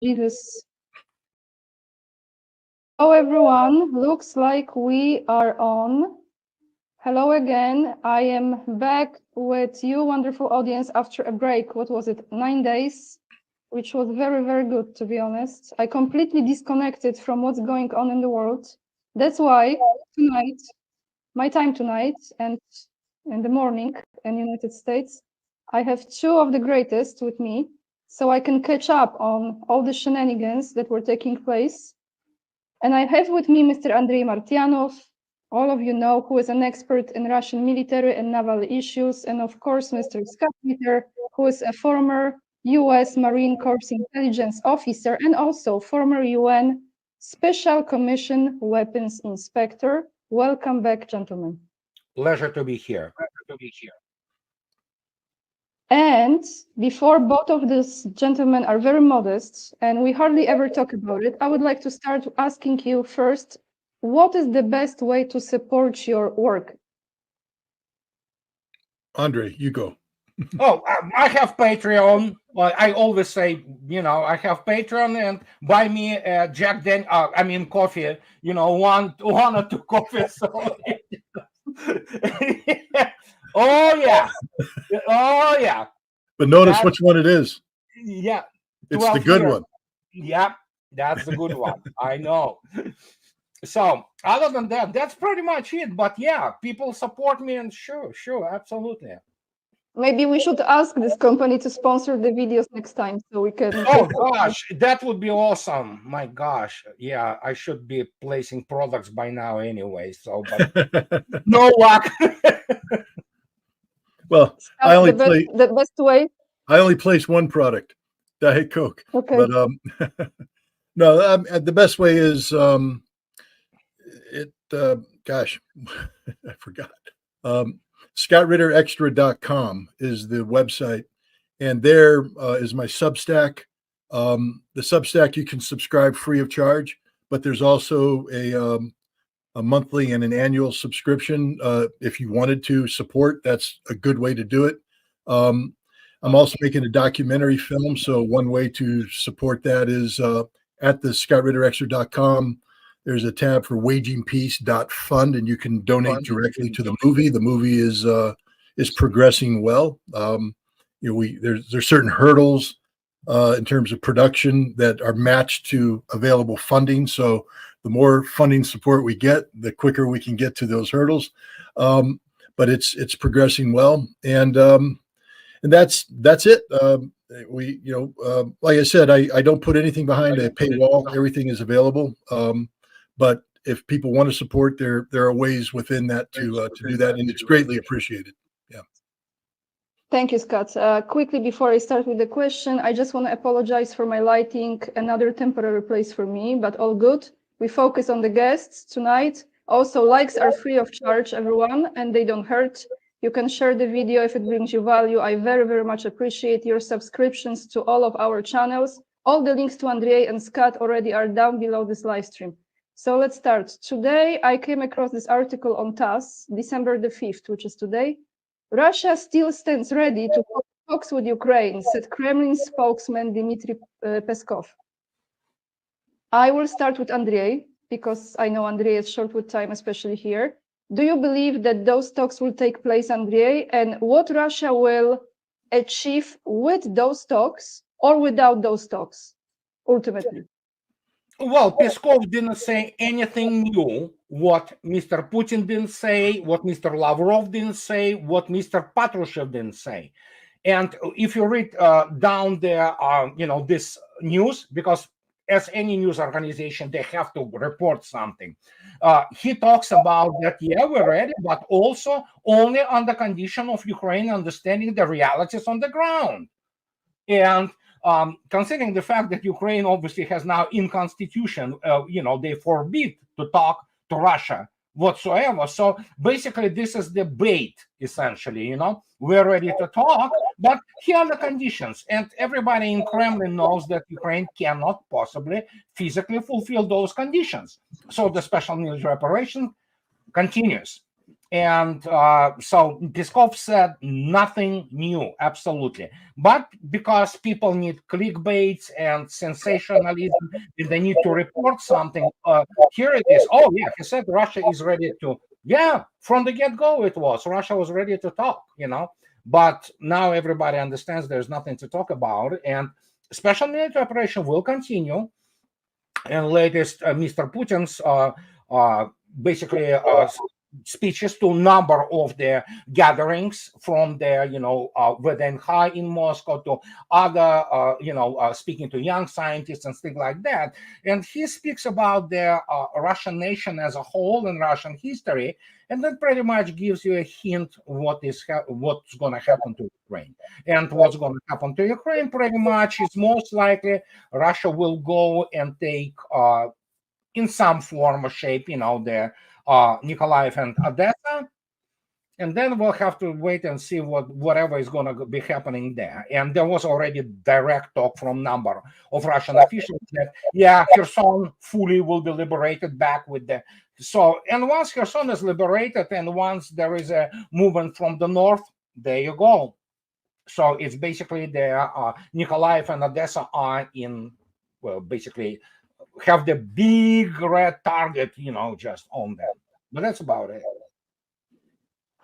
Jesus. Hello, everyone. Looks like we are on. Hello again. I am back with you, wonderful audience, after a break. What was it? 9 days, which was very, very good, to be honest. I completely disconnected from what's going on in the world. That's why tonight, my time tonight, and in the morning in the United States, I have two of the greatest with me, so I can catch up on all the shenanigans that were taking place. And I have with me Mr. Andrei Martyanov, all of you know, who is an expert in Russian military and naval issues, and of course, Mr. Scott Ritter, who is a former US Marine Corps intelligence officer and also former UN Special Commission weapons inspector. Welcome back, gentlemen. Pleasure to be here. And before both of these gentlemen are very modest, and we hardly ever talk about it, I would like to start asking you first, what is the best way to support your work? Andre, you go. Oh, I have Patreon. Well, I always say, I have Patreon and buy me coffee. One or two coffees. So. Oh yeah. But notice which one it is. Yeah. It's the good one. Yeah, that's the good one. I know. So other than that, that's pretty much it. But yeah, people support me, and sure, absolutely. Maybe we should ask this company to sponsor the videos next time so we can. Oh gosh, that would be awesome. My gosh. Yeah, I should be placing products by now anyway. So but no luck. Well, the best way. I only place one product, Diet Coke. Okay. But no, the best way is gosh, I forgot. ScottRitterExtra.com is the website, and there is my Substack. The Substack you can subscribe free of charge, but there's also a monthly and an annual subscription. If you wanted to support, that's a good way to do it. I'm also making a documentary film, so one way to support that is at the ScottRitterExtra.com. There's a tab for wagingpeace.fund, and you can donate directly to the movie. The movie is progressing well. There's certain hurdles in terms of production that are matched to available funding. So the more funding support we get, the quicker we can get to those hurdles. But it's progressing well, and that's it. Like I said, I don't put anything behind a paywall. Everything is available. But if people want to support, there are ways within that to do that, and it's greatly appreciated. Yeah. Thank you, Scott. Quickly, before I start with the question, I just want to apologize for my lighting. Another temporary place for me, but all good. We focus on the guests tonight. Also, likes are free of charge, everyone, and they don't hurt. You can share the video if it brings you value. I very, very much appreciate your subscriptions to all of our channels. All the links to Andrei and Scott already are down below this live stream. So let's start. Today, I came across this article on TASS, December the 5th, which is today. Russia still stands ready to talks with Ukraine, said Kremlin spokesman Dmitry Peskov. I will start with Andrei, because I know Andrei is short with time, especially here. Do you believe that those talks will take place, Andrei, and what Russia will achieve with those talks or without those talks, ultimately? Well, Peskov didn't say anything new. What Mr. Putin didn't say, what Mr. Lavrov didn't say, what Mr. Patrushev didn't say. And if you read down there, this news, because as any news organization, they have to report something. He talks about that, yeah, we're ready, but also only on the condition of Ukraine understanding the realities on the ground. And considering the fact that Ukraine obviously has now in constitution, they forbid to talk to Russia whatsoever. So basically, this is the bait, essentially, we're ready to talk, but here are the conditions. And everybody in Kremlin knows that Ukraine cannot possibly physically fulfill those conditions. So the special military operation continues. And so Peskov said nothing new, absolutely. But because people need clickbaits and sensationalism, and they need to report something, here it is. Oh, yeah, he said Russia is ready to, yeah, from the get-go it was. Russia was ready to talk, But now everybody understands there's nothing to talk about. And special military operation will continue. And latest, Mr. Putin's basically speeches to a number of the gatherings from the VDNH in Moscow to other speaking to young scientists and things like that. And he speaks about the Russian nation as a whole and Russian history, and that pretty much gives you a hint what's going to happen to Ukraine. And what's going to happen to Ukraine pretty much is most likely Russia will go and take in some form or shape, the Nikolaev and Odessa, and then we'll have to wait and see whatever is going to be happening there. And there was already direct talk from number of Russian officials that Kherson fully will be liberated back with the. So, and once Kherson is liberated, and once there is a movement from the north, there you go. So it's basically the Nikolaev and Odessa are basically have the big red target, just on them. But that's about it.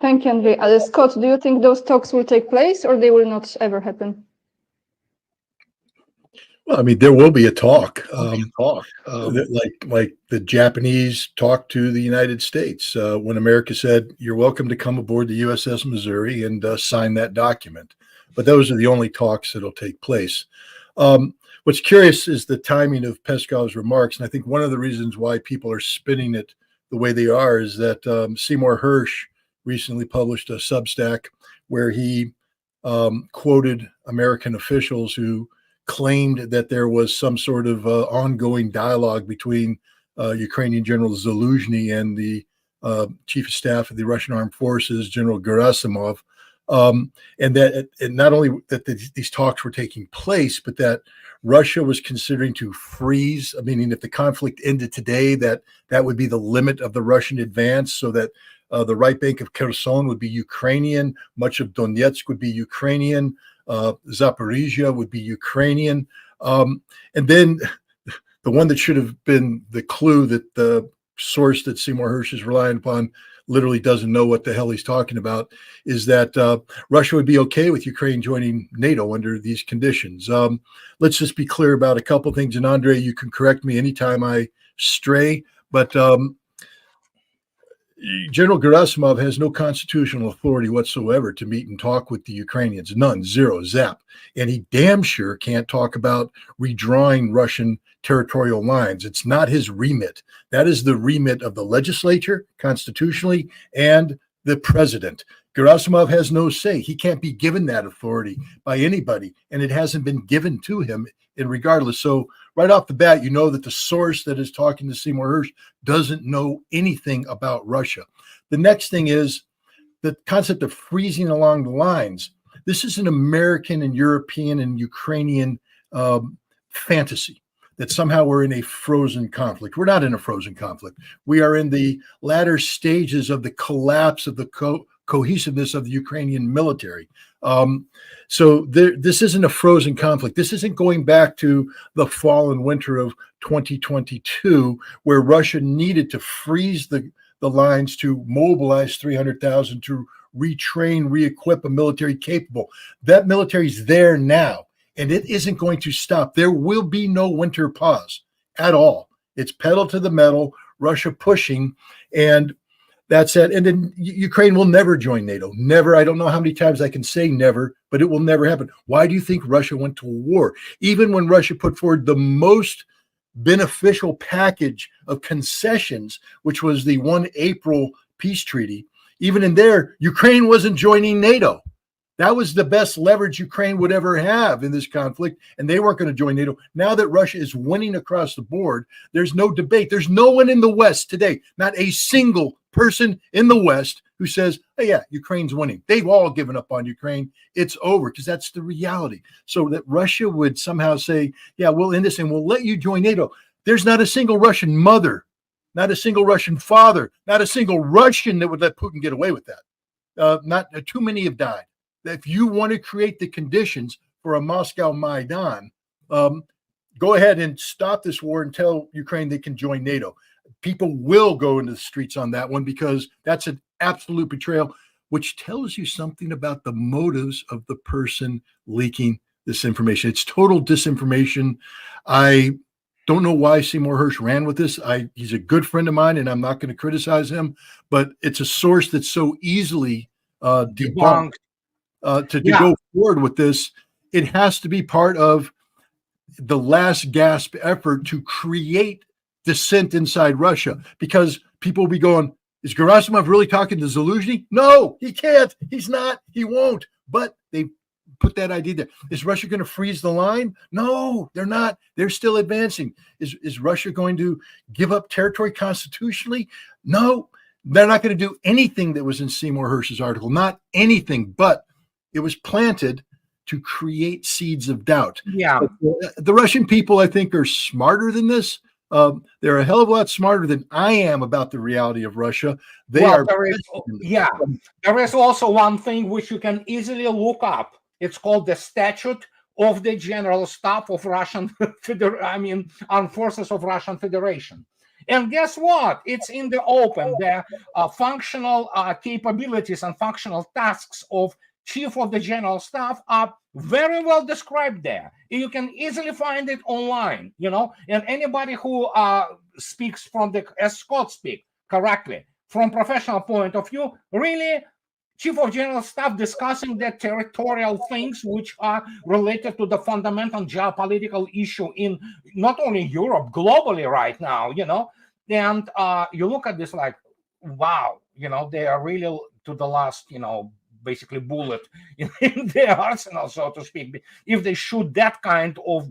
Thank you, Andrei. Scott, do you think those talks will take place or they will not ever happen? Well, I mean, there will be a talk, like the Japanese talked to the United States when America said, "You're welcome to come aboard the USS Missouri and sign that document." But those are the only talks that'll take place. What's curious is the timing of Peskov's remarks, and I think one of the reasons why people are spinning it the way they are is that Seymour Hersh recently published a Substack where he quoted American officials who claimed that there was some sort of ongoing dialogue between Ukrainian General Zaluzhny and the Chief of Staff of the Russian Armed Forces, General Gerasimov, and not only that these talks were taking place, but that Russia was considering to freeze, meaning if the conflict ended today, that would be the limit of the Russian advance, so that the right bank of Kherson would be Ukrainian, much of Donetsk would be Ukrainian, Zaporizhia would be Ukrainian. And then the one that should have been the clue that the source that Seymour Hersh is relying upon literally doesn't know what the hell he's talking about, is that Russia would be okay with Ukraine joining NATO under these conditions. Let's just be clear about a couple of things. And Andrei, you can correct me anytime I stray, but General Gerasimov has no constitutional authority whatsoever to meet and talk with the Ukrainians. None, zero, zap. And he damn sure can't talk about redrawing Russian territorial lines. It's not his remit. That is the remit of the legislature, constitutionally, and the president. Gerasimov has no say. He can't be given that authority by anybody, and it hasn't been given to him regardless. So right off the bat, you know that the source that is talking to Seymour Hersh doesn't know anything about Russia. The next thing is the concept of freezing along the lines. This is an American and European and Ukrainian fantasy that somehow we're in a frozen conflict. We're not in a frozen conflict. We are in the latter stages of the collapse of the cohesiveness of the Ukrainian military. So this isn't a frozen conflict. This isn't going back to the fall and winter of 2022, where Russia needed to freeze the lines to mobilize 300,000 to retrain, re-equip a military capable. That military is there now, and it isn't going to stop. There will be no winter pause at all. It's pedal to the metal, Russia pushing, and that's it. And then Ukraine will never join NATO. Never. I don't know how many times I can say never, but it will never happen. Why do you think Russia went to war? Even when Russia put forward the most beneficial package of concessions, which was the 1 April peace treaty, even in there, Ukraine wasn't joining NATO. That was the best leverage Ukraine would ever have in this conflict, and they weren't going to join NATO. Now that Russia is winning across the board, there's no debate. There's no one in the West today, not a single person in the West who says, "Oh yeah, Ukraine's winning." They've all given up on Ukraine. It's over, because that's the reality. So that Russia would somehow say, "Yeah, we'll end this and we'll let you join NATO." There's not a single Russian mother not a single Russian father, not a single Russian that would let Putin get away with that. Not too many have died. If you want to create the conditions for a Moscow Maidan, go ahead and stop this war and tell Ukraine they can join NATO. People will go into the streets on that one because that's an absolute betrayal, which tells you something about the motives of the person leaking this information. It's total disinformation. I don't know why Seymour Hersh ran with this. He's a good friend of mine, and I'm not going to criticize him, but it's a source that's so easily debunked. To go forward with this, it has to be part of the last gasp effort to create dissent inside Russia, because people will be going, is Gerasimov really talking to Zaluzhny? No, he can't. He's not. He won't. But they put that idea there. Is Russia going to freeze the line? No, they're not. They're still advancing. Is Russia going to give up territory constitutionally? No, they're not going to do anything that was in Seymour Hersh's article. Not anything, but it was planted to create seeds of doubt. Yeah. The Russian people, I think, are smarter than this. They're a hell of a lot smarter than I am about the reality of Russia. There is also one thing which you can easily look up. It's called the Statute of the General Staff of Russian Armed Forces of Russian Federation. And guess what? It's in the open. The functional capabilities and functional tasks of Chief of the General Staff are very well described there. You can easily find it online, and anybody who speaks as Scott speak correctly, from professional point of view, really, Chief of General Staff discussing the territorial things which are related to the fundamental geopolitical issue in not only Europe, globally right now, and you look at this like, wow, they are really to the last, basically bullet in their arsenal, so to speak. If they shoot that kind of,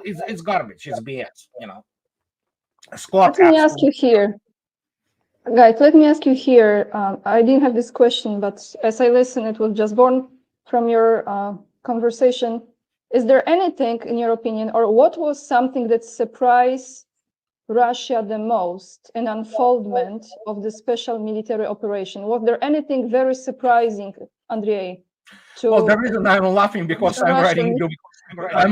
it's garbage, it's BS, Scott, let me ask you here, guys. Let me ask you here. I didn't have this question, but as I listen, it was just born from your conversation. Is there anything, in your opinion, or what was something that surprised Russia the most in unfoldment of the special military operation? Was there anything very surprising, Andrei? Well, the reason I'm laughing because I'm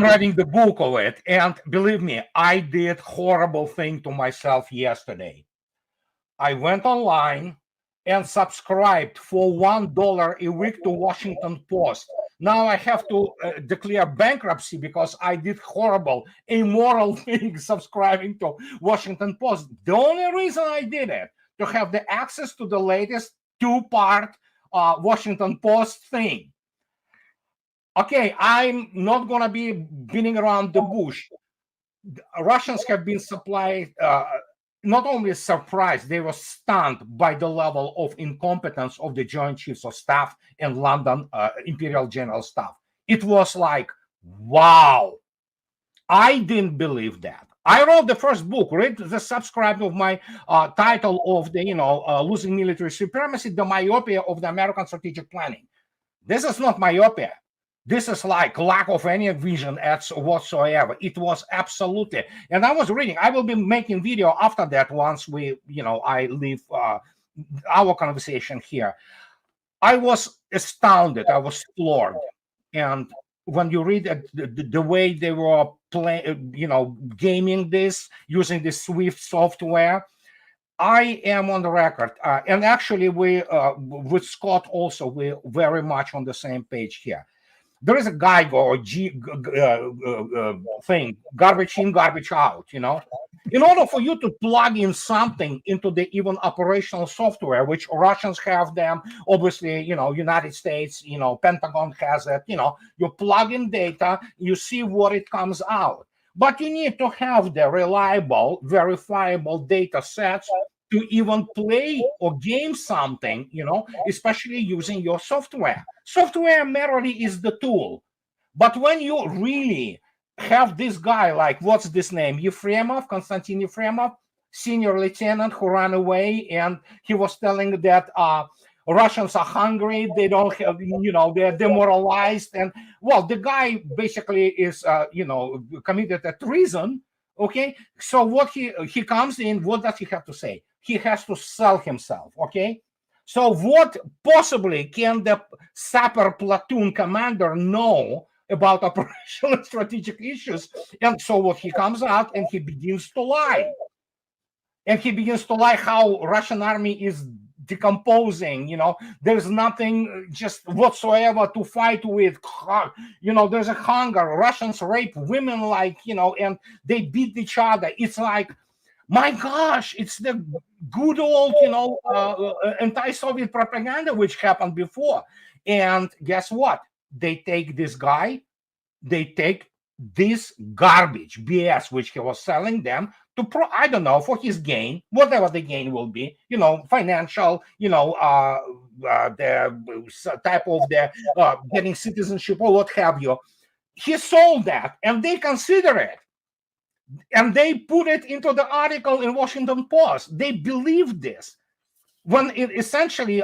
writing the book of it, and believe me, I did horrible thing to myself yesterday. I went online and subscribed for $1 a week to Washington Post. Now I have to declare bankruptcy because I did horrible, immoral things subscribing to Washington Post. The only reason I did it, to have the access to the latest 2-part Washington Post thing. Okay, I'm not going to be beating around the bush. Russians have been supplied, not only surprised, they were stunned by the level of incompetence of the Joint Chiefs of Staff and London Imperial General Staff. It was like, wow. I didn't believe that. I wrote the first book, read the subscribe of my title of the, Losing Military Supremacy, the myopia of the American strategic planning. This is not myopia. This is like lack of any vision whatsoever. It was absolutely. And I was reading, I will be making video after that once I leave our conversation here. I was astounded. I was floored. And when you read the way they were playing, gaming this, using this Swift software, I am on the record. And actually, we, with Scott also, we're very much on the same page here. There is a Geiger or thing, garbage in, garbage out, In order for you to plug in something into the even operational software, which Russians have them, obviously, United States, Pentagon has it, you plug in data, you see what it comes out. But you need to have the reliable, verifiable data sets to even play or game something, especially using your software. Software merely is the tool. But when you really have this guy, like, what's this name? Konstantin Yefremov, senior lieutenant who ran away, and he was telling that Russians are hungry, they don't have, they're demoralized. And, well, the guy basically is, committed a treason Okay, so what he comes in, what does he have to say? He has to sell himself. Okay, so what possibly can the sapper platoon commander know about operational and strategic issues? And so what he comes out and he begins to lie. And he begins to lie how Russian army is decomposing. There's nothing just whatsoever to fight with. There's a hunger. Russians rape women and they beat each other. It's like, my gosh, it's the good old, anti-Soviet propaganda which happened before. And guess what? They take this guy, they take this garbage BS which he was selling them to I don't know, for his gain, whatever the gain will be, financial, the type of the getting citizenship or what have you. He sold that, and they consider it, and they put it into the article in Washington Post. They believe this. When essentially,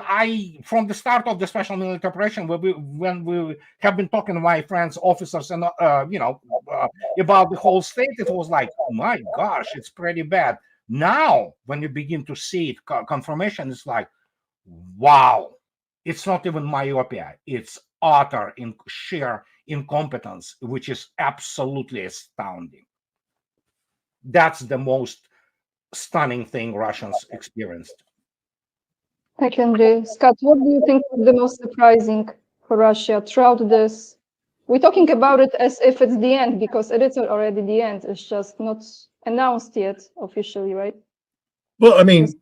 from the start of the special military operation, when we have been talking to my friends, officers, and about the whole state, it was like, oh my gosh, it's pretty bad. Now, when you begin to see it, confirmation, it's like, wow, it's not even myopia; it's utter sheer incompetence, which is absolutely astounding. That's the most stunning thing Russians experienced. Thank you, Andrei. Scott, what do you think is the most surprising for Russia throughout this? We're talking about it as if it's the end, because it is already the end. It's just not announced yet officially, right? Well, I mean,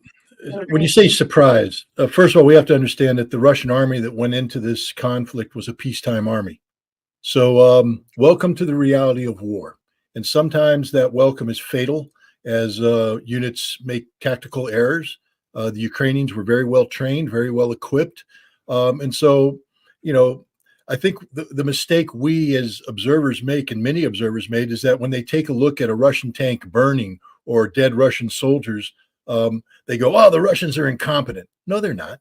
when you say surprise, first of all, we have to understand that the Russian army that went into this conflict was a peacetime army. So welcome to the reality of war. And sometimes that welcome is fatal as units make tactical errors. The Ukrainians were very well trained, very well equipped. And so, I think the mistake we as observers make, and many observers made, is that when they take a look at a Russian tank burning or dead Russian soldiers, they go, oh, the Russians are incompetent. No, they're not.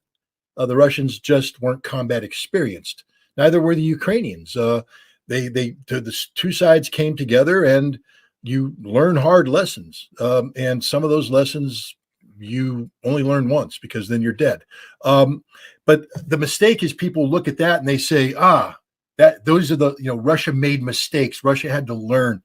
The Russians just weren't combat experienced. Neither were the Ukrainians. The two sides came together, and you learn hard lessons. And some of those lessons you only learn once, because then you're dead. But the mistake is people look at that and they say, those are the, Russia made mistakes. Russia had to learn.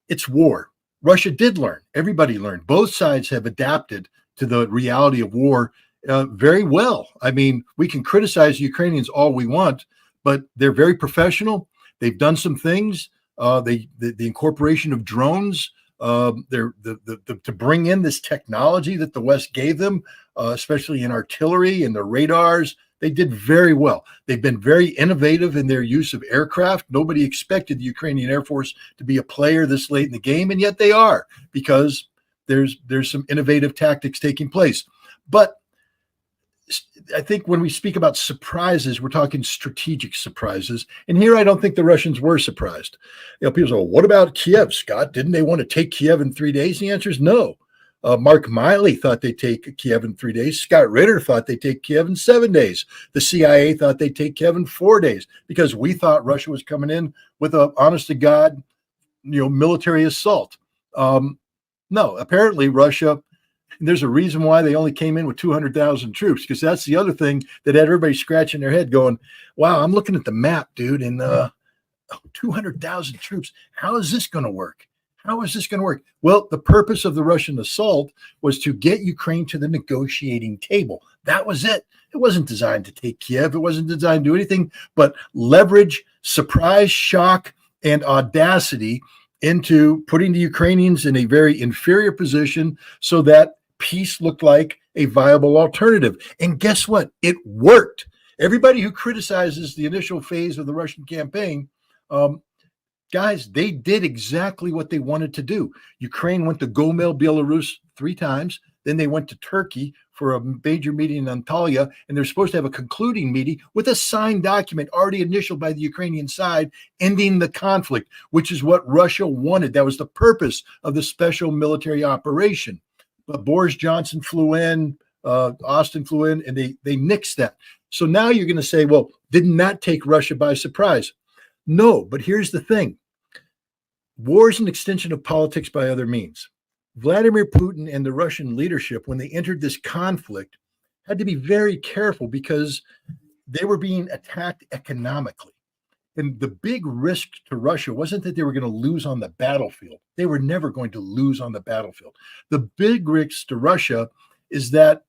It's war. Russia did learn. Everybody learned. Both sides have adapted to the reality of war very well. I mean, we can criticize the Ukrainians all we want, but they're very professional. They've done some things. The incorporation of drones, to bring in this technology that the West gave them, especially in artillery and the radars, they did very well. They've been very innovative in their use of aircraft. Nobody expected the Ukrainian Air Force to be a player this late in the game, and yet they are, because there's some innovative tactics taking place. But I think when we speak about surprises, we're talking strategic surprises. And here, I don't think the Russians were surprised. People say, well, what about Kiev, Scott? Didn't they want to take Kiev in 3 days? The answer is no. Mark Miley thought they'd take Kiev in 3 days. Scott Ritter thought they'd take Kiev in 7 days. The CIA thought they'd take Kiev in 4 days, because we thought Russia was coming in with a honest to God, military assault. No, apparently Russia, there's a reason why they only came in with 200,000 troops, because that's the other thing that had everybody scratching their head going, wow, I'm looking at the map, dude, and 200,000 troops. How is this going to work? How is this going to work? Well, the purpose of the Russian assault was to get Ukraine to the negotiating table. That was it. It wasn't designed to take Kiev. It wasn't designed to do anything but leverage, surprise, shock, and audacity into putting the Ukrainians in a very inferior position so that peace looked like a viable alternative. And guess what? It worked. Everybody who criticizes the initial phase of the Russian campaign, guys, they did exactly what they wanted to do. Ukraine went to Gomel, Belarus 3 times. Then they went to Turkey for a major meeting in Antalya, and they're supposed to have a concluding meeting with a signed document already initialed by the Ukrainian side, ending the conflict, which is what Russia wanted. That was the purpose of the special military operation. But Boris Johnson flew in, Austin flew in, and they nixed that. So now you're going to say, well, didn't that take Russia by surprise? No, but here's the thing. war is an extension of politics by other means. Vladimir Putin and the Russian leadership, when they entered this conflict, had to be very careful because they were being attacked economically. And the big risk to Russia wasn't that they were going to lose on the battlefield. They were never going to lose on the battlefield. The big risk to Russia is that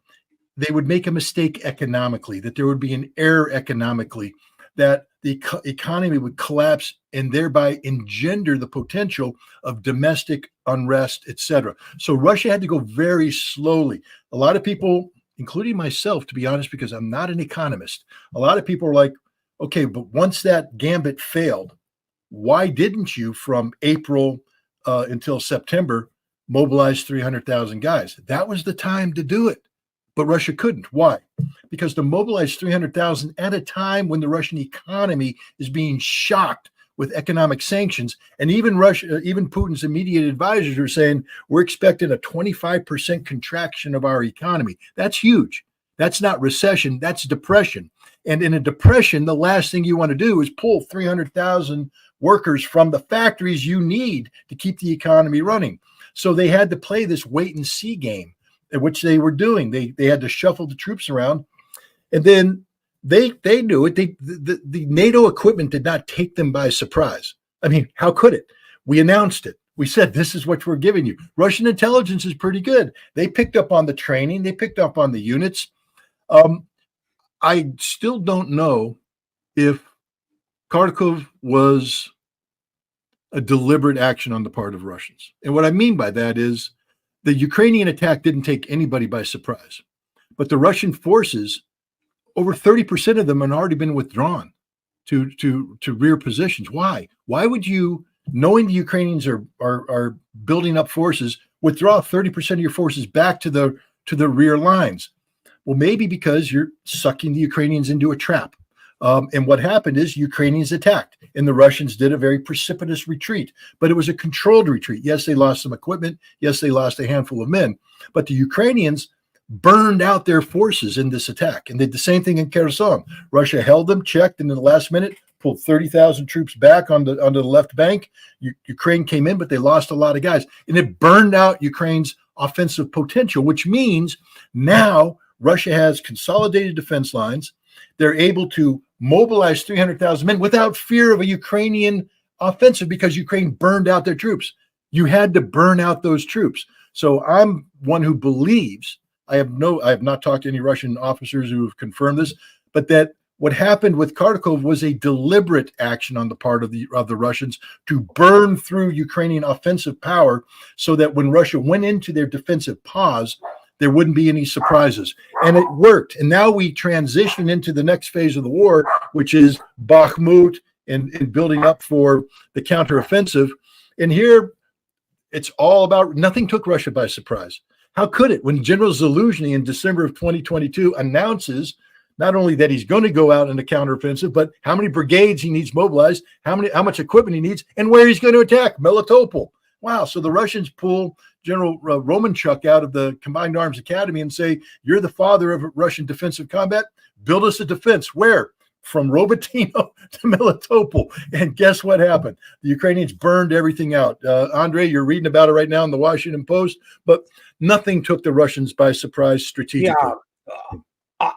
they would make a mistake economically, that there would be an error economically, that the economy would collapse and thereby engender the potential of domestic unrest, etc. So Russia had to go very slowly. A lot of people, including myself, to be honest, because I'm not an economist, a lot of people are like, okay, but once that gambit failed, why didn't you from April until September mobilize 300,000 guys? That was the time to do it. But Russia couldn't. Why? Because to mobilize 300,000 at a time when the Russian economy is being shocked with economic sanctions, and even Putin's immediate advisors are saying, we're expecting a 25% contraction of our economy. That's huge. That's not recession, that's depression. And in a depression, the last thing you want to do is pull 300,000 workers from the factories you need to keep the economy running. So they had to play this wait and see game, which they were doing. They had to shuffle the troops around. And then they knew it. The NATO equipment did not take them by surprise. I mean, how could it? We announced it. We said, this is what we're giving you. Russian intelligence is pretty good. They picked up on the training. They picked up on the units. I still don't know if Kharkov was a deliberate action on the part of Russians. And what I mean by that is the Ukrainian attack didn't take anybody by surprise. But the Russian forces, over 30% of them had already been withdrawn to rear positions. Why? Why would you, knowing the Ukrainians are building up forces, withdraw 30% of your forces back to the rear lines? Well, maybe because you're sucking the Ukrainians into a trap. And what happened is Ukrainians attacked, and the Russians did a very precipitous retreat, but it was a controlled retreat. Yes, they lost some equipment. Yes, they lost a handful of men, but the Ukrainians burned out their forces in this attack and did the same thing in Kherson. Russia held them, checked, and in the last minute pulled 30,000 troops back onto the left bank. Ukraine came in, but they lost a lot of guys, and it burned out Ukraine's offensive potential, which means now Russia has consolidated defense lines. They're able to mobilize 300,000 men without fear of a Ukrainian offensive because Ukraine burned out their troops. You had to burn out those troops. So I'm one who believes, I have not talked to any Russian officers who have confirmed this, but that what happened with Kharkov was a deliberate action on the part of the Russians to burn through Ukrainian offensive power so that when Russia went into their defensive pause, there wouldn't be any surprises. And it worked. And now we transition into the next phase of the war, which is Bakhmut and building up for the counteroffensive. And here it's all about, nothing took Russia by surprise. How could it? When General Zaluzhny in December of 2022 announces not only that he's going to go out in a counteroffensive, but how many brigades he needs mobilized, how much equipment he needs, and where he's going to attack, Melitopol. Wow. So the Russians pull General Romanchuk out of the Combined Arms Academy and say, you're the father of Russian defensive combat. Build us a defense. Where? From Robotyno to Melitopol. And guess what happened? The Ukrainians burned everything out. Andre, you're reading about it right now in the Washington Post, but nothing took the Russians by surprise strategically. Yeah,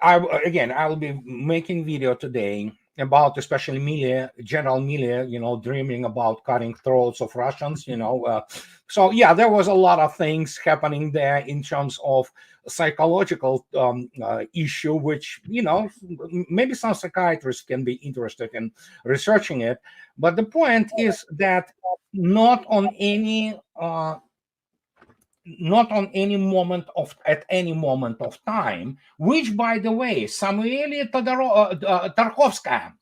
I will be making video today about especially Milley, General Milley, dreaming about cutting throats of Russians, So yeah, there was a lot of things happening there in terms of psychological issue, which, maybe some psychiatrists can be interested in researching it. But the point is that not on any moment at any moment of time, which, by the way, Samueli Tarkowska,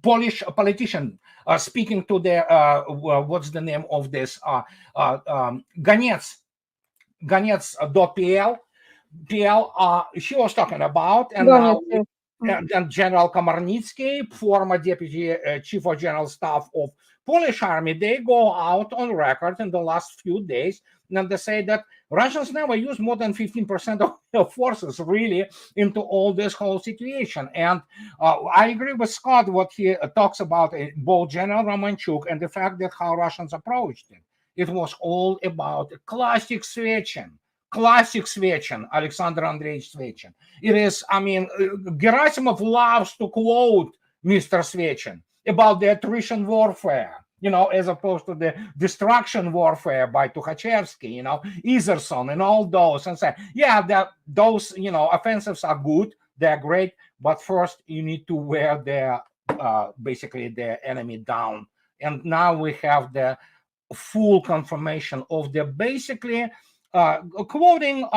Polish politician, speaking to the what's the name of this Ganets.pl, she was talking about, and now and General Komarnitsky, former deputy chief of general staff of Polish army, they go out on record in the last few days, and they say that Russians never use more than 15% of their forces really into all this whole situation. And I agree with Scott what he talks about, both General Romanchuk and the fact that how Russians approached it. It was all about classic Svechin, Alexander Andreevich Svechin. It is, I mean, Gerasimov loves to quote Mr. Svechin about the attrition warfare, you know, as opposed to the destruction warfare by Tukhachevsky, you know, Iserson and all those, and say, yeah, those, you know, offensives are good, they're great, but first you need to wear their, basically the enemy down. And now we have the full confirmation of the basically, quoting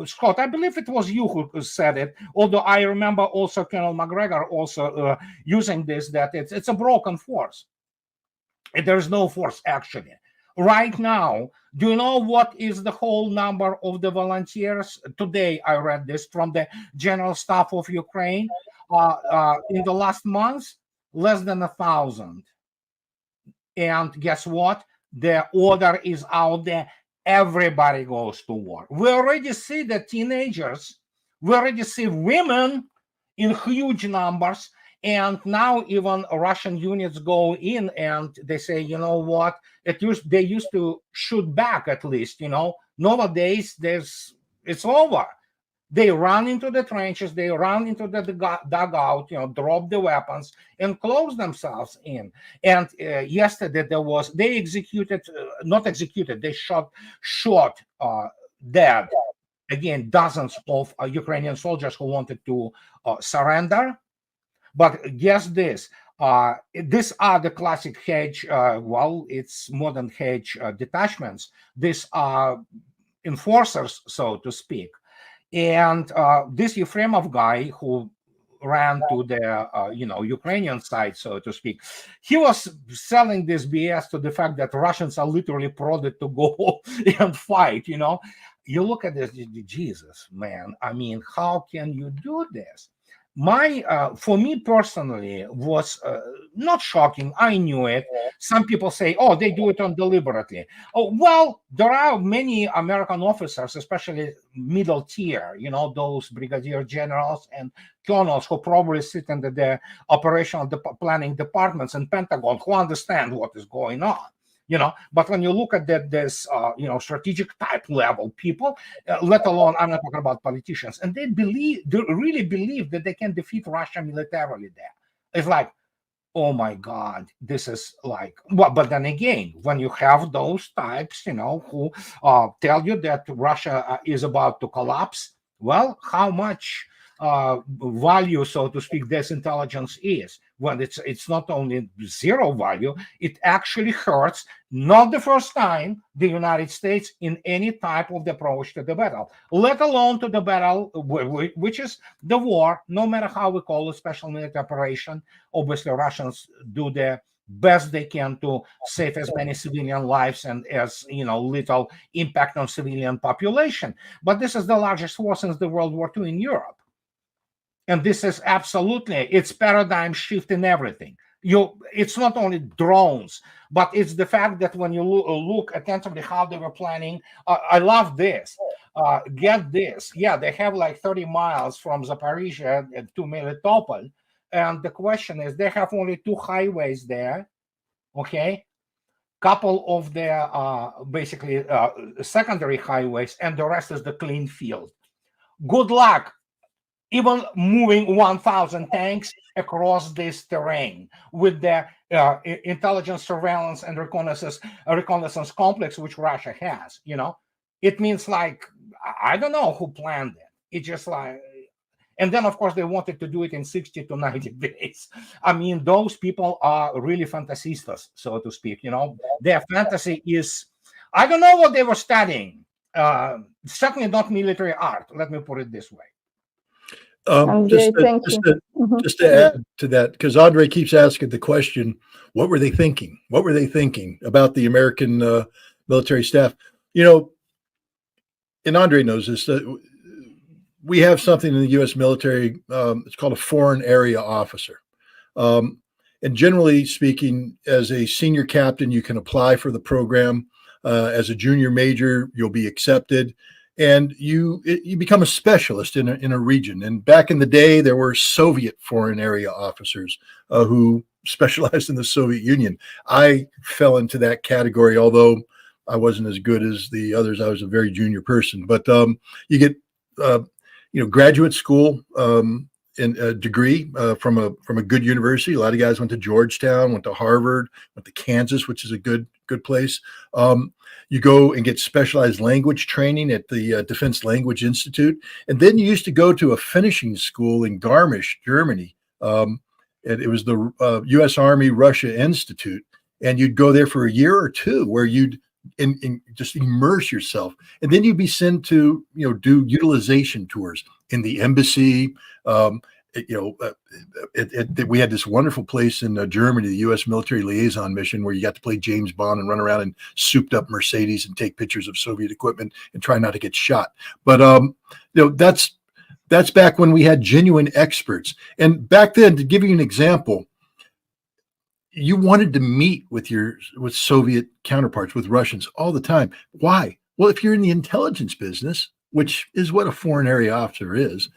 Scott, I believe it was you who said it, although I remember also Colonel McGregor also using this, that it's a broken force. There's no force actually. Right now, do you know what is the whole number of the volunteers? Today I read this from the General Staff of Ukraine. In the last month, less than 1,000. And guess what? The order is out there. Everybody goes to war. We already see the teenagers. We already see women in huge numbers. And now even Russian units go in and they say, you know what? They used to shoot back at least, you know. Nowadays, it's over. They run into the trenches, they run into the dugout, you know, drop the weapons and close themselves in. And yesterday they shot dead, again, dozens of Ukrainian soldiers who wanted to surrender. But guess this, these are the classic hedge, well, it's modern hedge detachments. These are enforcers, so to speak. And this Yefremov guy who ran to the you know, Ukrainian side, so to speak, he was selling this BS to the fact that Russians are literally prodded to go and fight. You know, you look at this, Jesus, man. I mean, how can you do this? For me personally, was not shocking. I knew it. Some people say, oh, they do it deliberately. Oh, well, there are many American officers, especially middle tier, you know, those brigadier generals and colonels who probably sit in the operational planning departments and Pentagon, who understand what is going on. You know, but when you look at this, you know, strategic type level people, let alone, I'm not talking about politicians, and they really believe that they can defeat Russia militarily there. It's like, oh my God, this is like, well, but then again, when you have those types, you know, who tell you that Russia is about to collapse, well, how much value, so to speak, this intelligence is? When it's not only zero value, it actually hurts, not the first time, the United States in any type of the approach to the battle, let alone to the battle, which is the war, no matter how we call it, special military operation. Obviously, Russians do the best they can to save as many civilian lives and as, you know, little impact on civilian population. But this is the largest war since the World War II in Europe. And this is absolutely, it's paradigm shift in everything. It's not only drones, but it's the fact that when you look attentively how they were planning, I love this. Get this. Yeah, they have like 30 miles from Zaporizhia to Melitopol. And the question is, they have only 2 highways there, okay? Couple of their basically secondary highways, and the rest is the clean field. Good luck even moving 1,000 tanks across this terrain with the intelligence, surveillance, and reconnaissance complex which Russia has. You know, it means like, I don't know who planned it. It just like, and then of course they wanted to do it in 60 to 90 days. I mean, those people are really fantasistas, so to speak. You know, their fantasy is, I don't know what they were studying. Certainly not military art. Let me put it this way. Just to add to that, because Andre keeps asking the question, what were they thinking? What were they thinking about the American military staff? You know, and Andre knows this, we have something in the U.S. military, it's called a foreign area officer. And And generally speaking, as a senior captain, you can apply for the program. As a junior major, you'll be accepted, and you become a specialist in a region. And back in the day, there were Soviet foreign area officers who specialized in the Soviet Union. I fell into that category, although I wasn't as good as the others. I was a very junior person. But you get graduate school in a degree from a good university. A lot of guys went to Georgetown, went to Harvard, went to Kansas, which is a good place. You go and get specialized language training at the Defense Language Institute, and then you used to go to a finishing school in Garmisch, Germany. It was the U.S. Army Russia Institute, and you'd go there for a year or two, where you'd just immerse yourself, and then you'd be sent to do utilization tours in the embassy. We had this wonderful place in Germany, the U.S. Military Liaison Mission, where you got to play James Bond and run around in souped up Mercedes and take pictures of Soviet equipment and try not to get shot. But that's back when we had genuine experts. And back then, to give you an example, you wanted to meet with Soviet counterparts, with Russians, all the time. Why? Well, if you're in the intelligence business, which is what a foreign area officer is,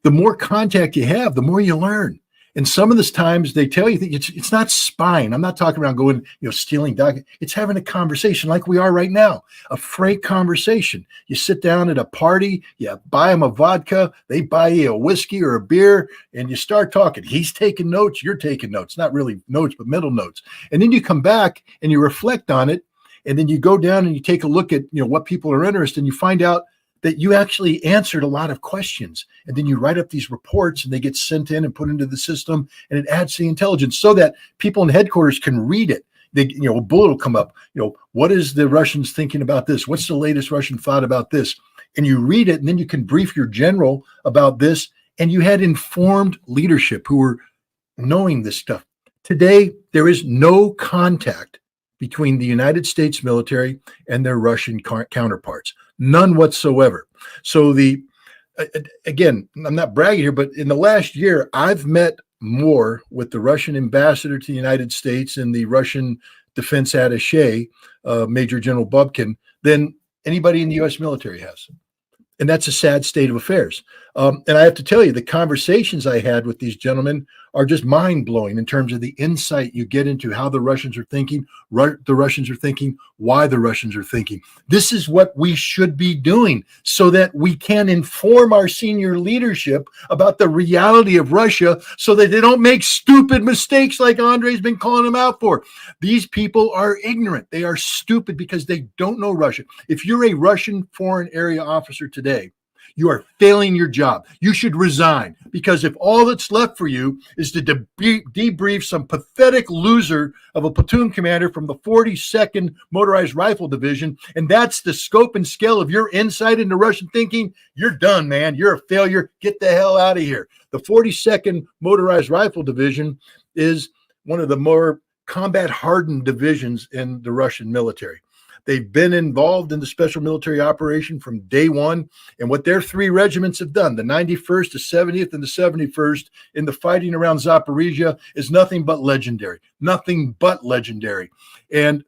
the more contact you have, the more you learn. And some of the times they tell you that it's not spying. I'm not talking about going, stealing documents. It's having a conversation like we are right now, a frank conversation. You sit down at a party, you buy them a vodka, they buy you a whiskey or a beer, and you start talking. He's taking notes, you're taking notes. Not really notes, but mental notes. And then you come back and you reflect on it, and then you go down and you take a look at what people are interested in. You find out that you actually answered a lot of questions, and then you write up these reports, and they get sent in and put into the system, and it adds to the intelligence so that people in headquarters can read it. A bullet will come up. What is the Russians thinking about this? What's the latest Russian thought about this? And you read it, and then you can brief your general about this. And you had informed leadership who were knowing this stuff. Today, there is no contact between the United States military and their Russian counterparts. None whatsoever. So again, I'm not bragging here, but in the last year, I've met more with the Russian ambassador to the United States and the Russian defense attaché, Major General Bubkin, than anybody in the U.S. military has. And that's a sad state of affairs. And I have to tell you, the conversations I had with these gentlemen are just mind-blowing in terms of the insight you get into how the Russians are thinking, why the Russians are thinking. This is what we should be doing so that we can inform our senior leadership about the reality of Russia so that they don't make stupid mistakes like Andrei's been calling them out for. These people are ignorant. They are stupid because they don't know Russia. If you're a Russian foreign area officer today, you are failing your job. You should resign, because if all that's left for you is to debrief some pathetic loser of a platoon commander from the 42nd Motorized Rifle Division, and that's the scope and scale of your insight into Russian thinking, you're done, man. You're a failure. Get the hell out of here. The 42nd Motorized Rifle Division is one of the more combat-hardened divisions in the Russian military. They've been involved in the special military operation from day one. And what their three regiments have done, the 91st, the 70th, and the 71st, in the fighting around Zaporizhia, is nothing but legendary. Nothing but legendary. And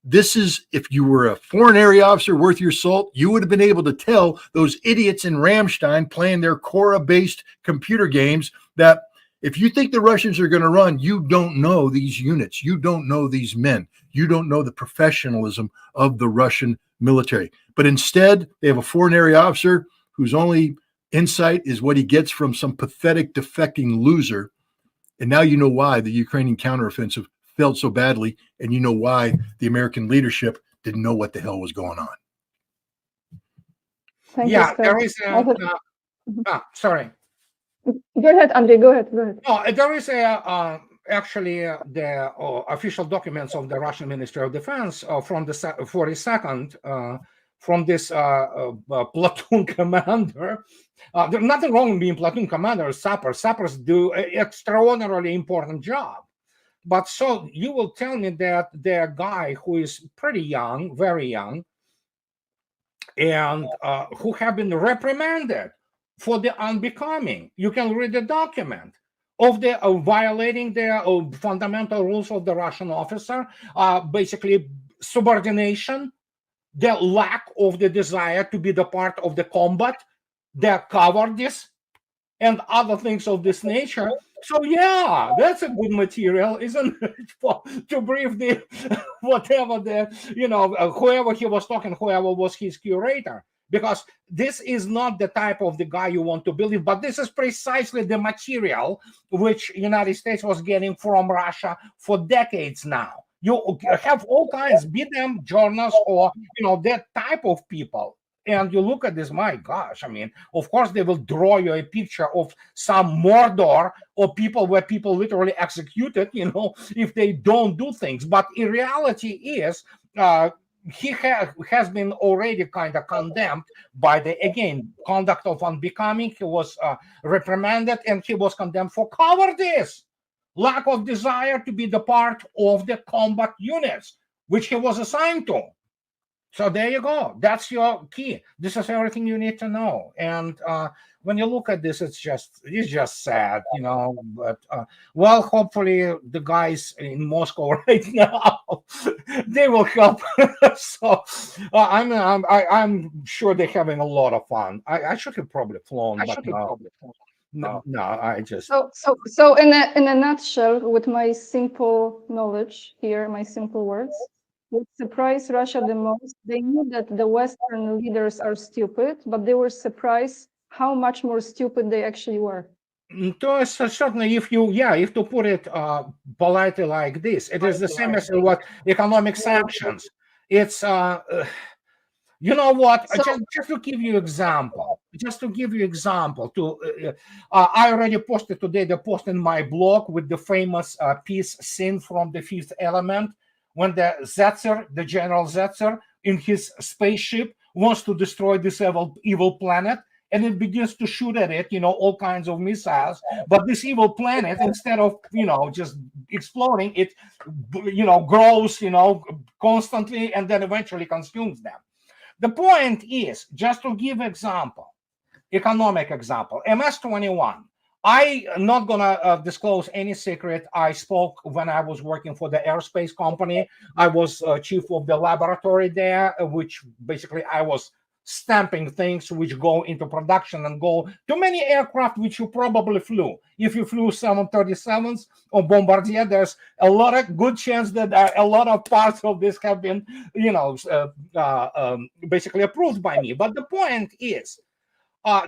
this is, if you were a foreign area officer worth your salt, you would have been able to tell those idiots in Ramstein playing their Cora-based computer games that if you think the Russians are going to run, you don't know these units. You don't know these men. You don't know the professionalism of the Russian military. But instead, they have a foreign area officer whose only insight is what he gets from some pathetic defecting loser. And now you know why the Ukrainian counteroffensive failed so badly, and you know why the American leadership didn't know what the hell was going on. Thank you, Scott. There is sorry. Go ahead, Andrei. Go ahead. No, there is the official documents of the Russian Ministry of Defense from the 42nd, from this platoon commander. There's nothing wrong with being platoon commander or sappers. Sappers do an extraordinarily important job. But so you will tell me that the guy who is pretty young, very young, and who have been reprimanded for the unbecoming. You can read the document. of the violating the fundamental rules of the Russian officer, basically subordination, the lack of the desire to be the part of the combat, the cowardice, and other things of this nature. So yeah, that's a good material, isn't it? To brief the whatever the whoever he was talking, whoever was his curator, because this is not the type of the guy you want to believe, but this is precisely the material which United States was getting from Russia for decades now. You have all kinds, be them journalists or that type of people. And you look at this, my gosh, I mean, of course, they will draw you a picture of some Mordor or people where people literally executed, if they don't do things. But in reality is, he has been already kind of condemned by the, again, conduct of unbecoming. He was reprimanded and he was condemned for cowardice, lack of desire to be the part of the combat units, which he was assigned to. So there you go. That's your key. This is everything you need to know. And when you look at this, it's just sad, But well, hopefully the guys in Moscow right now they will help. So I'm sure they're having a lot of fun. I should have probably flown, but no, I just. So in a nutshell, with my simple knowledge here, my simple words. What surprised Russia the most, they knew that the Western leaders are stupid, but they were surprised how much more stupid they actually were. Certainly, if to put it politely like this, it is the same as what economic sanctions. It's you know what? Just to give you example. I already posted today the post in my blog with the famous piece scene from The Fifth Element, when the General Zetzer, in his spaceship wants to destroy this evil planet, and it begins to shoot at it, all kinds of missiles. But this evil planet, instead of, just exploding, it, grows, constantly, and then eventually consumes them. The point is, just to give economic example, MS-21. I'm not going to disclose any secret. I spoke when I was working for the aerospace company. I was chief of the laboratory there, which basically I was stamping things which go into production and go to many aircraft which you probably flew. If you flew 737s or Bombardier, there's a lot of good chance that a lot of parts of this have been, basically approved by me. But the point is,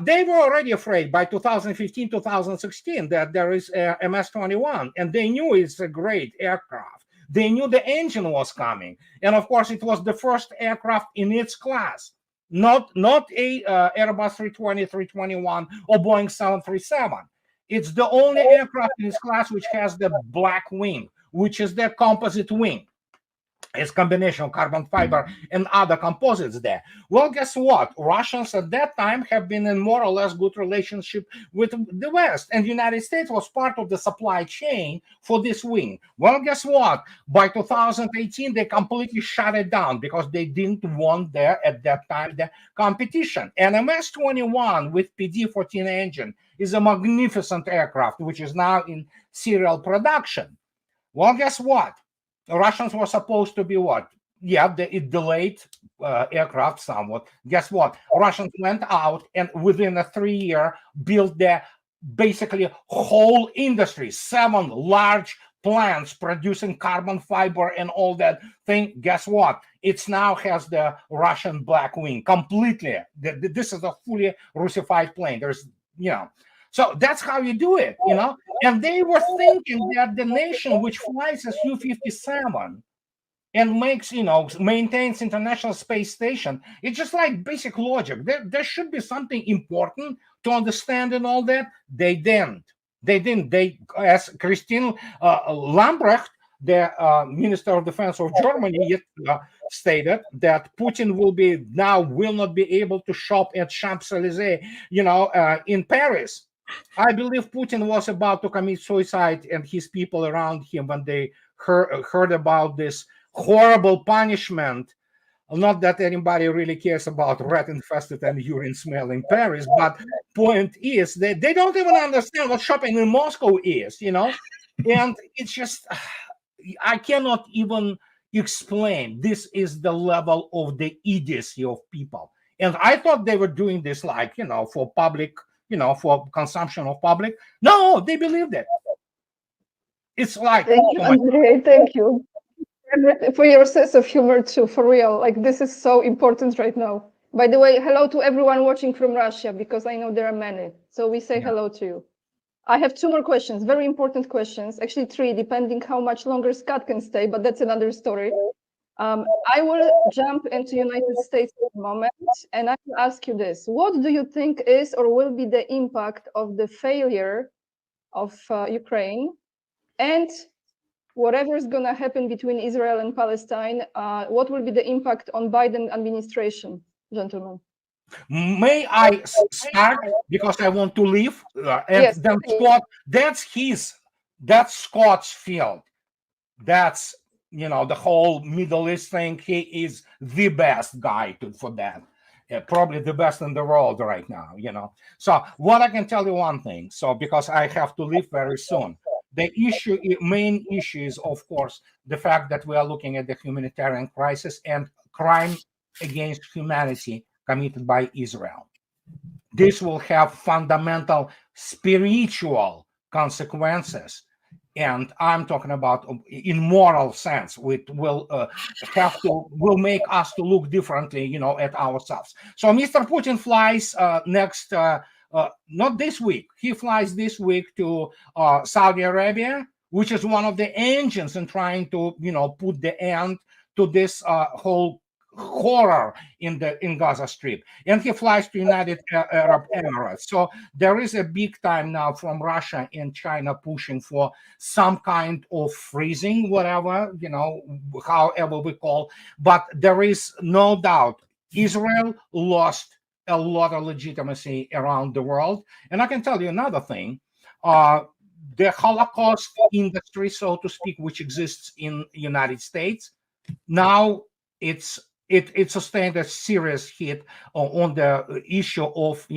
they were already afraid by 2015, 2016 that there is a MS-21, and they knew it's a great aircraft. They knew the engine was coming. And of course, it was the first aircraft in its class, not a Airbus 320, 321, or Boeing 737. It's the only aircraft in its class which has the black wing, which is the composite wing. It's combination of carbon fiber and other composites there. Well, guess what? Russians at that time have been in more or less good relationship with the West, and the United States was part of the supply chain for this wing. Well, guess what? By 2018, they completely shut it down because they didn't want at that time the competition. And MS-21 with PD-14 engine is a magnificent aircraft, which is now in serial production. Well, guess what? The Russians were supposed to be what? Yeah, it delayed aircraft somewhat. Guess what? Russians went out and within a 3-year built their basically whole industry, 7 large plants producing carbon fiber and all that thing. Guess what? It now has the Russian black wing completely. This is a fully Russified plane. There's, So that's how you do it, And they were thinking that the nation which flies a Su-57 and makes, maintains International Space Station, it's just like basic logic. There should be something important to understand and all that. They didn't. They, as Christine Lambrecht, the Minister of Defense of Germany, stated that Putin will not be able to shop at Champs-Élysées, in Paris. I believe Putin was about to commit suicide, and his people around him, when they heard about this horrible punishment Not that anybody really cares about rat-infested and urine-smelling Paris, but point is that they don't even understand what shopping in Moscow is, and it's just I cannot even explain. This is the level of the idiocy of people, and I thought they were doing this like for public, for consumption of public. No, they believed it. It's like, Thank you, Andrei. Thank you. And for your sense of humor too, for real. Like, this is so important right now. By the way, hello to everyone watching from Russia, because I know there are many. So we say hello to you. I have 2 more questions, very important questions. Actually 3, depending how much longer Scott can stay, but that's another story. I will jump into United States for a moment, and I will ask you this. What do you think is or will be the impact of the failure of Ukraine, and whatever is going to happen between Israel and Palestine, what will be the impact on Biden administration, gentlemen? May I start, because I want to leave? And Yes, then please. Scott, that's Scott's field. That's, the whole Middle East thing. He is the best guy for that. Probably the best in the world right now, So what I can tell you one thing, because I have to leave very soon. The main issue is, of course, the fact that we are looking at the humanitarian crisis and crime against humanity committed by Israel. This will have fundamental spiritual consequences, and I'm talking about in moral sense. It will will make us to look differently, at ourselves. So Mr. Putin flies next. Not this week. He flies this week to Saudi Arabia, which is one of the engines in trying to, put the end to this whole horror in Gaza Strip. And he flies to United Arab Emirates. So there is a big time now from Russia and China pushing for some kind of freezing, whatever, however we call. But there is no doubt Israel lost a lot of legitimacy around the world. And I can tell you another thing. The Holocaust industry, so to speak, which exists in the United States, now it sustained a serious hit on the issue of,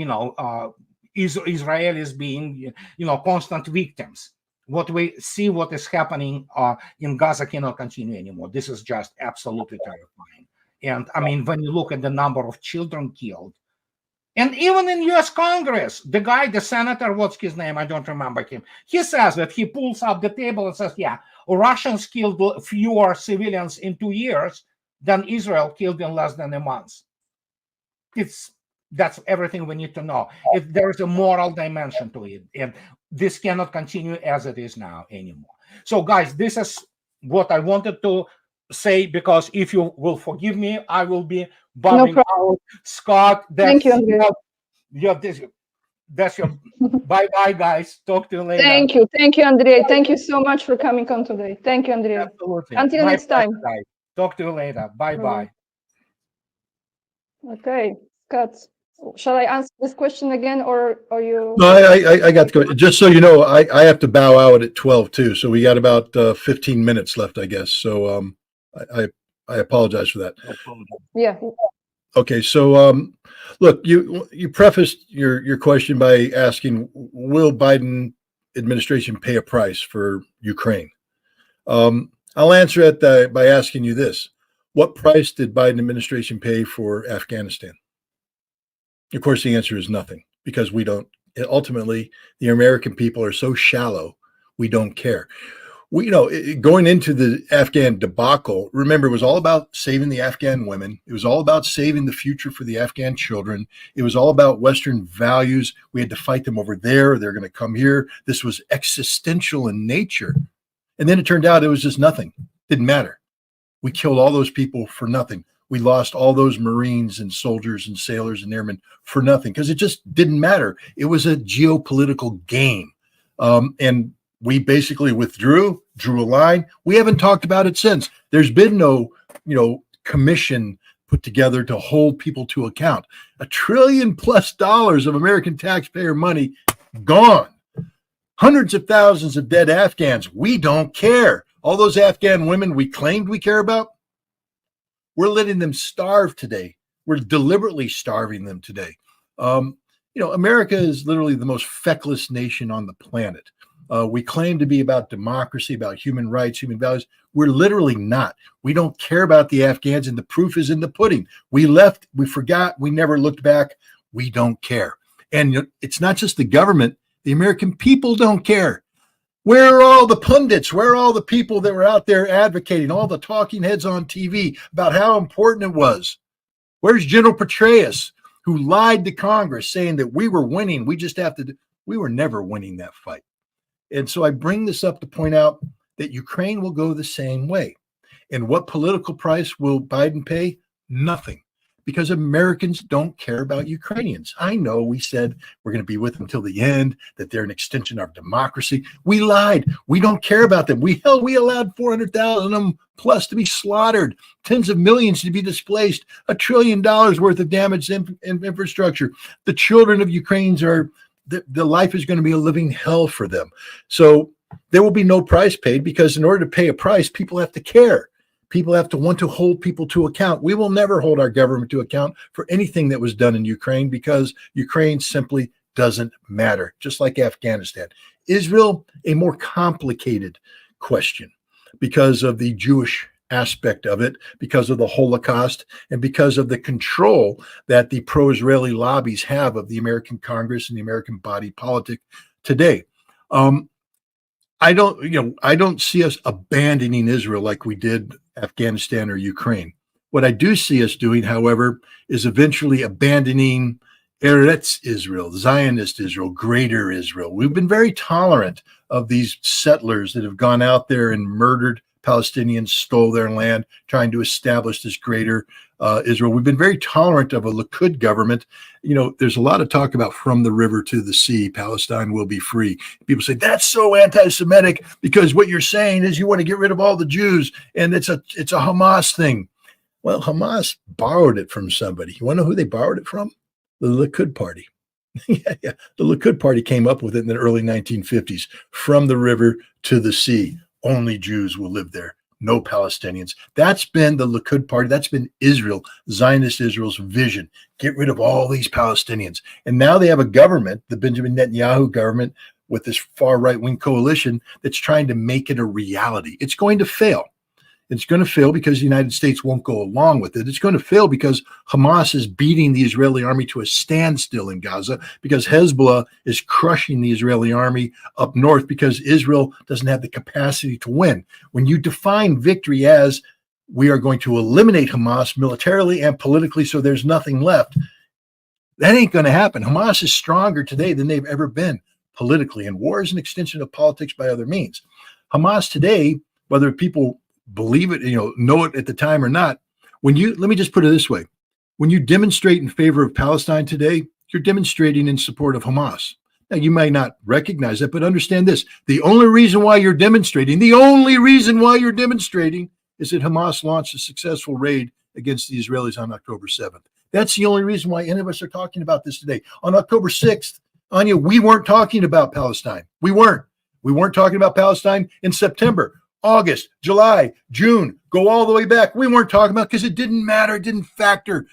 Israelis being, constant victims. What we see, what is happening in Gaza cannot continue anymore. This is just absolutely terrifying. And I mean, when you look at the number of children killed, and even in U.S. Congress, the senator, what's his name? I don't remember him. He says that he pulls up the table and says, yeah, Russians killed fewer civilians in 2 years than Israel killed in less than a month. That's everything we need to know. There is a moral dimension to it, and this cannot continue as it is now anymore. So, guys, this is what I wanted to say, because if you will forgive me, I will be bombing out Scott. Thank you, Andrei. That's your bye, guys. Talk to you later. Thank you, Andrei. Thank you so much for coming on today. Thank you, Andrei. Absolutely. Until next time. Guys. Talk to you later. Bye. Okay, Scott, shall I answer this question again, or you? No, I got to go. Just so you know, I have to bow out at 12 too. So we got about 15 minutes left, I guess. So I apologize for that. Yeah. Okay, so look, you prefaced your question by asking, will Biden administration pay a price for Ukraine? I'll answer it by asking you this: what price did Biden administration pay for Afghanistan? Of course, the answer is nothing, because we don't. Ultimately, the American people are so shallow, we don't care. Going into the Afghan debacle, remember, it was all about saving the Afghan women. It was all about saving the future for the Afghan children. It was all about Western values. We had to fight them over there. They're going to come here. This was existential in nature. And then it turned out it was just nothing. Didn't matter. We killed all those people for nothing. We lost all those Marines and soldiers and sailors and airmen for nothing, because it just didn't matter. It was a geopolitical game. And we basically withdrew, drew a line. We haven't talked about it since. There's been no, commission put together to hold people to account. $1 trillion+ of American taxpayer money gone. Hundreds of thousands of dead Afghans. We don't care. All those Afghan women we claimed we care about, We're letting them starve today. We're deliberately starving them today. America is literally the most feckless nation on the planet. We claim to be about democracy, about human rights, human values. We're literally not. We don't care about the Afghans, and the proof is in the pudding. We left, we forgot, we never looked back. We don't care. And it's not just the government. The American people don't care. Where are all the pundits? Where are all the people that were out there advocating, all the talking heads on TV about how important it was? Where's General Petraeus, who lied to Congress saying that we were winning? We were never winning that fight. And so I bring this up to point out that Ukraine will go the same way. And what political price will Biden pay? Nothing. Because Americans don't care about Ukrainians. I know we said we're going to be with them till the end, that they're an extension of democracy. We lied. We don't care about them. We allowed 400,000 of them plus to be slaughtered, tens of millions to be displaced, $1 trillion worth of damaged infrastructure. The children of Ukrainians the life is going to be a living hell for them. So there will be no price paid, because in order to pay a price, people have to care. People have to want to hold people to account. We will never hold our government to account for anything that was done in Ukraine, because Ukraine simply doesn't matter, just like Afghanistan. Israel, a more complicated question because of the Jewish aspect of it, because of the Holocaust, and because of the control that the pro-Israeli lobbies have of the American Congress and the American body politic today. I don't see us abandoning Israel like we did Afghanistan or Ukraine. What I do see us doing, however, is eventually abandoning Eretz Israel, Zionist Israel, Greater Israel. We've been very tolerant of these settlers that have gone out there and murdered Palestinians, stole their land, trying to establish this greater Israel. We've been very tolerant of a Likud government. There's a lot of talk about from the river to the sea, Palestine will be free. People say that's so anti-Semitic, because what you're saying is you want to get rid of all the Jews, and it's a Hamas thing. Well, Hamas borrowed it from somebody. You want to know who they borrowed it from? The Likud party. Yeah. The Likud party came up with it in the early 1950s. From the river to the sea. Only Jews will live there, no Palestinians. That's been the Likud party. That's been Israel, Zionist Israel's vision. Get rid of all these Palestinians. And now they have a government, the Benjamin Netanyahu government, with this far right-wing coalition that's trying to make it a reality. It's going to fail. It's going to fail because the United States won't go along with it. It's going to fail because Hamas is beating the Israeli army to a standstill in Gaza, because Hezbollah is crushing the Israeli army up north, because Israel doesn't have the capacity to win. When you define victory as we are going to eliminate Hamas militarily and politically so there's nothing left, that ain't going to happen. Hamas is stronger today than they've ever been politically, and war is an extension of politics by other means. Hamas today, whether people believe it, know it at the time or not, let me just put it this way. When you demonstrate in favor of Palestine today, you're demonstrating in support of Hamas. Now, you may not recognize that, but understand this. The only reason why you're demonstrating is that Hamas launched a successful raid against the Israelis on October 7th. That's the only reason why any of us are talking about this today. On October 6th, Anya, we weren't talking about Palestine. We weren't talking about Palestine in September. August, July, June, go all the way back. We weren't talking about, because it didn't matter. It didn't factor.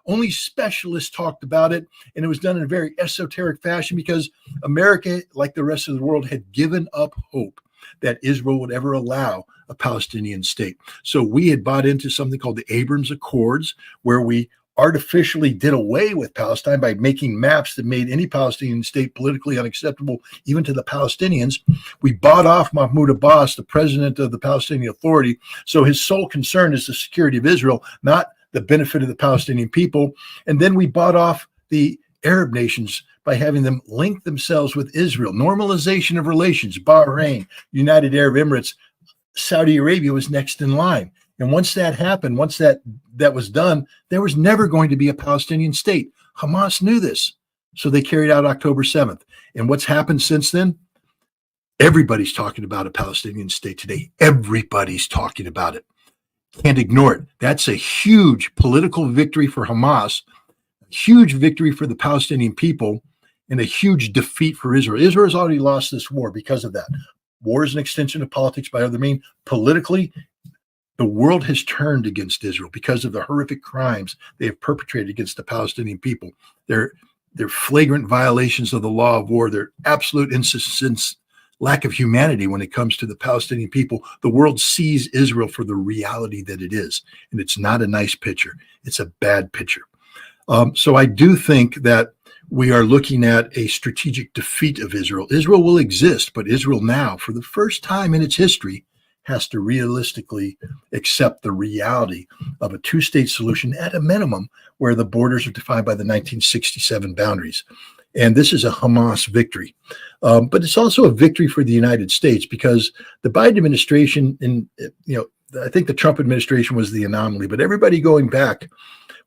Only specialists talked about it, and it was done in a very esoteric fashion, because America, like the rest of the world, had given up hope that Israel would ever allow a Palestinian state. So we had bought into something called the Abrams Accords, where we artificially did away with Palestine by making maps that made any Palestinian state politically unacceptable, even to the Palestinians. We bought off Mahmoud Abbas, the president of the Palestinian Authority, so his sole concern is the security of Israel, not the benefit of the Palestinian people. And then we bought off the Arab nations by having them link themselves with Israel. Normalization of relations, Bahrain, United Arab Emirates, Saudi Arabia was next in line. And once that happened, once that was done, there was never going to be a Palestinian state. Hamas knew this, so they carried out October 7th. And what's happened since then? Everybody's talking about a Palestinian state today. Everybody's talking about it. Can't ignore it. That's a huge political victory for Hamas, a huge victory for the Palestinian people, and a huge defeat for Israel. Israel has already lost this war because of that. War is an extension of politics by other means. Politically, The world has turned against Israel because of the horrific crimes they have perpetrated against the Palestinian people. Their flagrant violations of the law of war, their absolute insistence, lack of humanity when it comes to the Palestinian people. The world sees Israel for the reality that it is, and it's not a nice picture. It's a bad picture. So I do think that we are looking at a strategic defeat of Israel. Israel will exist, but Israel now, for the first time in its history, has to realistically accept the reality of a two-state solution at a minimum, where the borders are defined by the 1967 boundaries. And this is a Hamas victory. But it's also a victory for the United States, because the Biden administration, and I think the Trump administration was the anomaly, but everybody going back,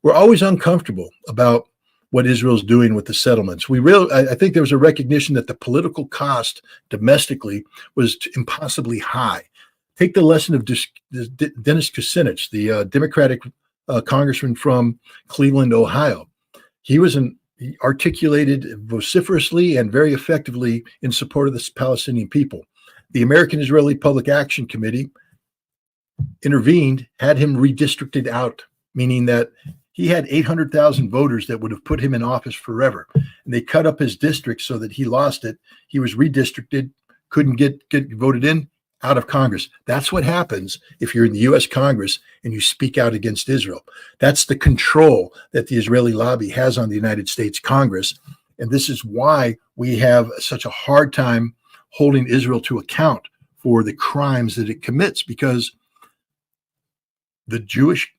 we're always uncomfortable about what Israel's doing with the settlements. I think there was a recognition that the political cost domestically was impossibly high. Take the lesson of Dennis Kucinich, the Democratic congressman from Cleveland, Ohio. He articulated vociferously and very effectively in support of the Palestinian people. The American-Israeli Public Action Committee intervened, had him redistricted out, meaning that he had 800,000 voters that would have put him in office forever. And they cut up his district so that he lost it. He was redistricted, couldn't get voted in, out of Congress. That's what happens if you're in the U.S. Congress and you speak out against Israel. That's the control that the Israeli lobby has on the United States Congress. And this is why we have such a hard time holding Israel to account for the crimes that it commits, because the Jewish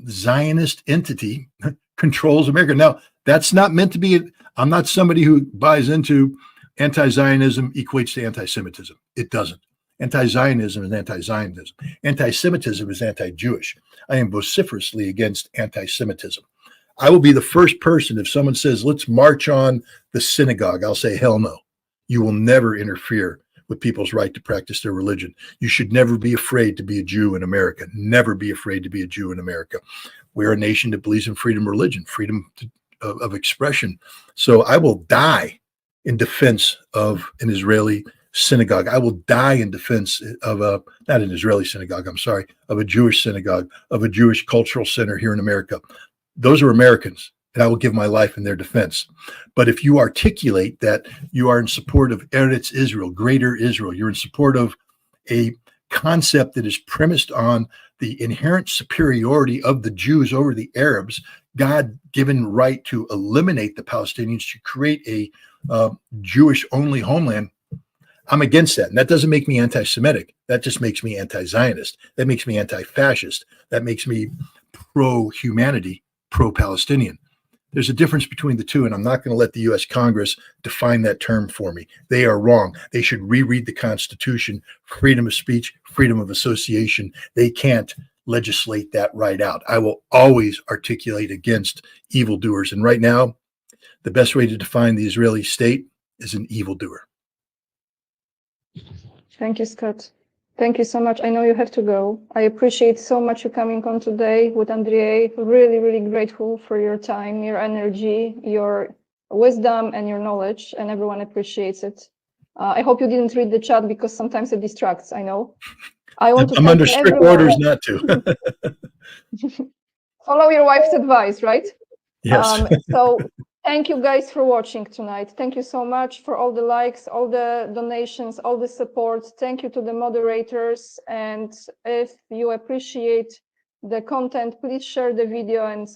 Zionist entity controls America. Now, that's not meant to be, I'm not somebody who buys into anti-Zionism equates to anti-Semitism. It doesn't. Anti-Zionism is anti-Zionism. Anti-Semitism is anti-Jewish. I am vociferously against anti-Semitism. I will be the first person, if someone says, let's march on the synagogue, I'll say, hell no. You will never interfere with people's right to practice their religion. You should never be afraid to be a Jew in America. Never be afraid to be a Jew in America. We're a nation that believes in freedom of religion, freedom of expression. So I will die in defense of an Israeli synagogue. I will die in defense of not an Israeli synagogue, I'm sorry, of a Jewish synagogue, of a Jewish cultural center here in America. Those are Americans, and I will give my life in their defense. But if you articulate that you are in support of Eretz Israel, greater Israel, you're in support of a concept that is premised on the inherent superiority of the Jews over the Arabs, God-given right to eliminate the Palestinians, to create a Jewish-only homeland, I'm against that. And that doesn't make me anti-Semitic. That just makes me anti-Zionist. That makes me anti-fascist. That makes me pro-humanity, pro-Palestinian. There's a difference between the two, and I'm not going to let the U.S. Congress define that term for me. They are wrong. They should reread the Constitution, freedom of speech, freedom of association. They can't legislate that right out. I will always articulate against evildoers. And right now, the best way to define the Israeli state is an evildoer. Thank you, Scott. Thank you so much. I know you have to go. I appreciate so much you coming on today with Andrei. Really, really grateful for your time, your energy, your wisdom, and your knowledge, and everyone appreciates it. I hope you didn't read the chat, because sometimes it distracts, I know. I'm under strict orders not to. Follow your wife's advice, right? Yes. So thank you guys for watching tonight. Thank you so much for all the likes, all the donations, all the support. Thank you to the moderators. And if you appreciate the content, please share the video and